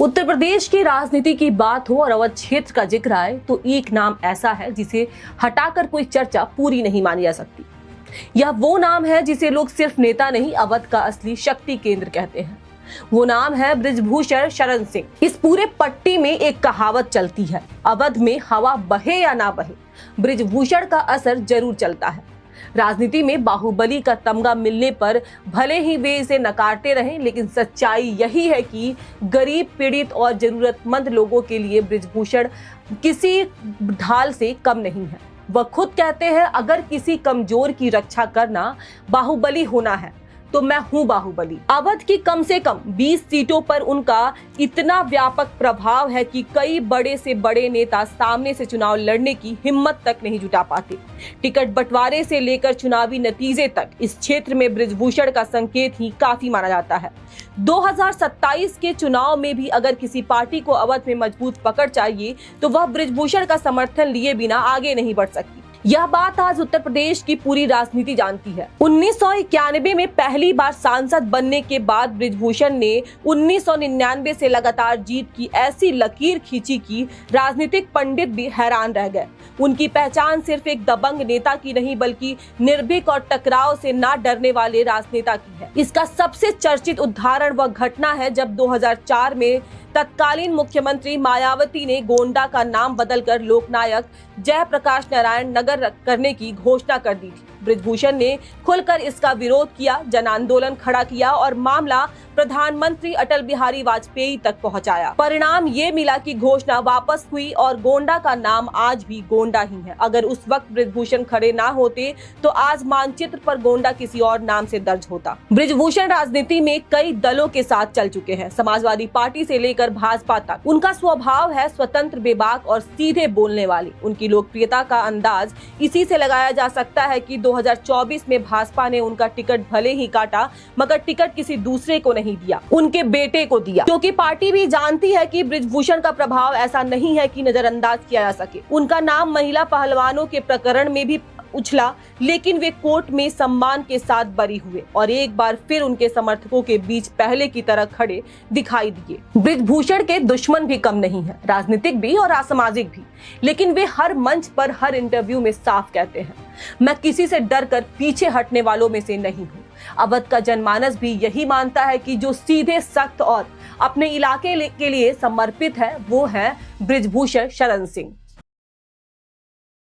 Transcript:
उत्तर प्रदेश की राजनीति की बात हो और अवध क्षेत्र का जिक्र आए तो एक नाम ऐसा है जिसे हटाकर कोई चर्चा पूरी नहीं मानी जा सकती। यह वो नाम है जिसे लोग सिर्फ नेता नहीं, अवध का असली शक्ति केंद्र कहते हैं। वो नाम है बृजभूषण शरण सिंह। इस पूरे पट्टी में एक कहावत चलती है, अवध में हवा बहे या ना बहे, बृजभूषण का असर जरूर चलता है। राजनीति में बाहुबली का तमगा मिलने पर भले ही वे इसे नकारते रहें, लेकिन सच्चाई यही है कि गरीब, पीड़ित और जरूरतमंद लोगों के लिए बृजभूषण किसी ढाल से कम नहीं है। वह खुद कहते हैं, अगर किसी कमजोर की रक्षा करना बाहुबली होना है तो मैं हूं बाहुबली। अवध की कम से कम 20 सीटों पर उनका इतना व्यापक प्रभाव है कि कई बड़े से बड़े नेता सामने से चुनाव लड़ने की हिम्मत तक नहीं जुटा पाते। टिकट बंटवारे से लेकर चुनावी नतीजे तक इस क्षेत्र में बृजभूषण का संकेत ही काफी माना जाता है। 2027 के चुनाव में भी अगर किसी पार्टी को अवध में मजबूत पकड़ चाहिए तो वह बृजभूषण का समर्थन लिए बिना आगे नहीं बढ़ सकती। यह बात आज उत्तर प्रदेश की पूरी राजनीति जानती है। 1991 में पहली बार सांसद बनने के बाद बृजभूषण ने 1999 से लगातार जीत की ऐसी लकीर खींची कि राजनीतिक पंडित भी हैरान रह गए। उनकी पहचान सिर्फ एक दबंग नेता की नहीं, बल्कि निर्भीक और टकराव से ना डरने वाले राजनेता की है। इसका सबसे चर्चित उदाहरण वह घटना है जब 2004 में तत्कालीन मुख्यमंत्री मायावती ने गोंडा का नाम बदलकर लोकनायक जयप्रकाश नारायण नगर करने की घोषणा कर दी थी। बृजभूषण ने खुलकर इसका विरोध किया, जन आंदोलन खड़ा किया और मामला प्रधानमंत्री अटल बिहारी वाजपेयी तक पहुंचाया। परिणाम ये मिला कि घोषणा वापस हुई और गोंडा का नाम आज भी गोंडा ही है। अगर उस वक्त बृजभूषण खड़े ना होते तो आज मानचित्र पर गोंडा किसी और नाम से दर्ज होता। बृजभूषण राजनीति में कई दलों के साथ चल चुके हैं, समाजवादी पार्टी से लेकर भाजपा तक। उनका स्वभाव है स्वतंत्र, बेबाक और सीधे बोलने वाले। उनकी लोकप्रियता का अंदाज इसी से लगाया जा सकता है कि 2024 में भाजपा ने उनका टिकट भले ही काटा, मगर टिकट किसी दूसरे को नहीं दिया, उनके बेटे को दिया, क्योंकि पार्टी भी जानती है कि बृजभूषण का प्रभाव ऐसा नहीं है कि नजरअंदाज किया जा सके। उनका नाम महिला पहलवानों के प्रकरण में भी उछला, लेकिन वे कोर्ट में सम्मान के साथ बरी हुए और एक बार फिर उनके समर्थकों के बीच पहले की तरह खड़े दिखाई दिए। बृजभूषण के दुश्मन भी कम नहीं है, राजनीतिक भी और असामाजिक भी, लेकिन वे हर मंच पर, हर इंटरव्यू में साफ कहते हैं, मैं किसी से डर कर पीछे हटने वालों में से नहीं हूँ। अवध का जनमानस भी यही मानता है कि जो सीधे, सख्त और अपने इलाके के लिए समर्पित है वो है बृजभूषण शरण सिंह।